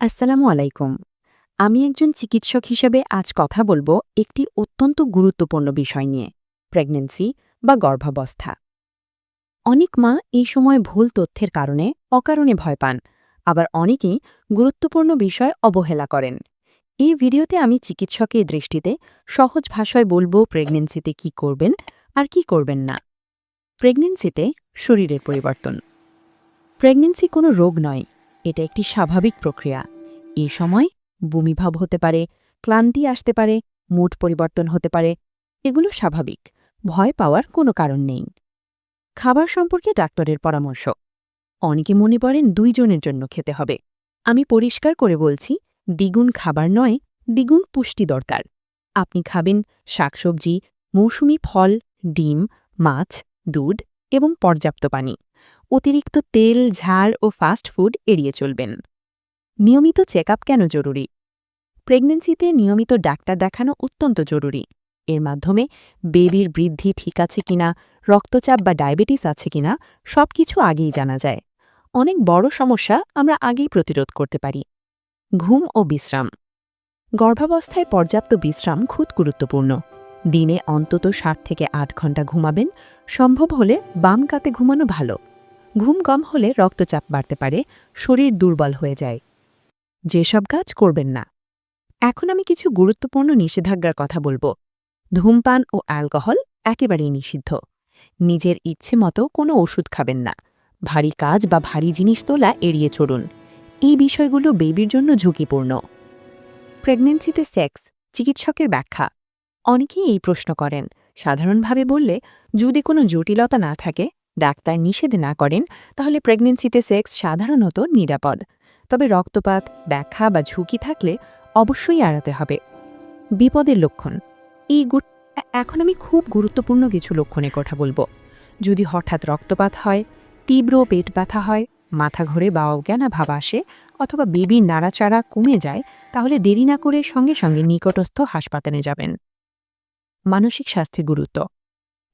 আসসালামু আলাইকুম। আমি একজন চিকিৎসক হিসেবে আজ কথা বলবো একটি অত্যন্ত গুরুত্বপূর্ণ বিষয় নিয়ে, প্রেগন্যান্সি বা গর্ভাবস্থা। অনেক মা এই সময় ভুল তথ্যের কারণে অকারণে ভয় পান, আবার অনেকেই গুরুত্বপূর্ণ বিষয় অবহেলা করেন। এই ভিডিওতে আমি চিকিৎসকের দৃষ্টিতে সহজ ভাষায় বলবো প্রেগন্যান্সিতে কি করবেন আর কি করবেন না। প্রেগন্যান্সিতে শরীরের পরিবর্তন। প্রেগন্যান্সি কোনো রোগ নয়, এটা একটি স্বাভাবিক প্রক্রিয়া। এই সময় বমিভাব হতে পারে, ক্লান্তি আসতে পারে, মুড পরিবর্তন হতে পারে। এগুলো স্বাভাবিক, ভয় পাওয়ার কোনো কারণ নেই। খাবার সম্পর্কে ডাক্তারের পরামর্শ। অনেকে মনে করেন 2 জনের জন্য খেতে হবে। আমি পরিষ্কার করে বলছি, দ্বিগুণ খাবার নয়, দ্বিগুণ পুষ্টি দরকার। আপনি খাবেন শাকসবজি, মৌসুমী ফল, ডিম, মাছ, দুধ এবং পর্যাপ্ত পানি। অতিরিক্ত তেল, ঝাল ও ফাস্ট ফুড এড়িয়ে চলবেন। নিয়মিত চেকআপ কেন জরুরি? প্রেগন্যান্সিতে নিয়মিত ডাক্তার দেখানো অত্যন্ত জরুরি। এর মাধ্যমে বেবির বৃদ্ধি ঠিক আছে কিনা, রক্তচাপ বা ডায়াবেটিস আছে কিনা সবকিছু আগেই জানা যায়। অনেক বড় সমস্যা আমরা আগেই প্রতিরোধ করতে পারি। ঘুম ও বিশ্রাম। গর্ভাবস্থায় পর্যাপ্ত বিশ্রাম খুব গুরুত্বপূর্ণ। দিনে অন্তত 7 থেকে 8 ঘন্টা ঘুমাবেন, সম্ভব হলে বাম কাতে ঘুমানো ভালো। ঘুম কম হলে রক্তচাপ বাড়তে পারে, শরীর দুর্বল হয়ে যায়। যেসব কাজ করবেন না। এখন আমি কিছু গুরুত্বপূর্ণ নিষেধাজ্ঞার কথা বলবো। ধূমপান ও অ্যালকোহল একেবারেই নিষিদ্ধ। নিজের ইচ্ছে মতো কোনো ওষুধ খাবেন না। ভারী কাজ বা ভারী জিনিস তোলা এড়িয়ে চলুন। এই বিষয়গুলো বেবির জন্য ঝুঁকিপূর্ণ। প্রেগন্যান্সিতে সেক্স, চিকিৎসকের ব্যাখ্যা। অনেকেই এই প্রশ্ন করেন। সাধারণভাবে বললে, যদি কোনো জটিলতা না থাকে, ডাক্তার নিষেধ না করেন, তাহলে প্রেগন্যান্সিতে সেক্স সাধারণত নিরাপদ। তবে রক্তপাত, ব্যাখ্যা বা ঝুঁকি থাকলে অবশ্যই এড়াতে হবে। বিপদের লক্ষণ। এখন আমি খুব গুরুত্বপূর্ণ কিছু লক্ষণের কথা বলবো। যদি হঠাৎ রক্তপাত হয়, তীব্র পেট ব্যথা হয়, মাথা ঘোরে বা অজ্ঞানা ভাব আসে, অথবা বেবির নাড়াচাড়া কমে যায়, তাহলে দেরি না করে সঙ্গে সঙ্গে নিকটস্থ হাসপাতালে যাবেন। মানসিক স্বাস্থ্যের গুরুত্ব।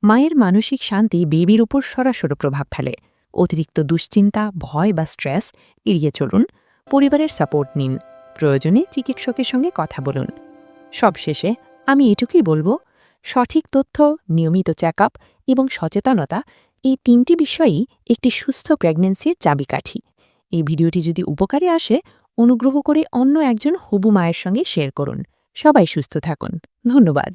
মায়ের মানসিক শান্তি বেবির উপর সরাসরি প্রভাব ফেলে। অতিরিক্ত দুশ্চিন্তা, ভয় বা স্ট্রেস এড়িয়ে চলুন। পরিবারের সাপোর্ট নিন। প্রয়োজনে চিকিৎসকের সঙ্গে কথা বলুন। সবশেষে আমি এটুকুই বলবো, সঠিক তথ্য, নিয়মিত চেকআপ এবং সচেতনতা, এই 3টি বিষয়ই একটি সুস্থ প্রেগন্যান্সির চাবিকাঠি। এই ভিডিওটি যদি উপকারে আসে, অনুগ্রহ করে অন্য একজন হবু মায়ের সঙ্গে শেয়ার করুন। সবাই সুস্থ থাকুন। ধন্যবাদ।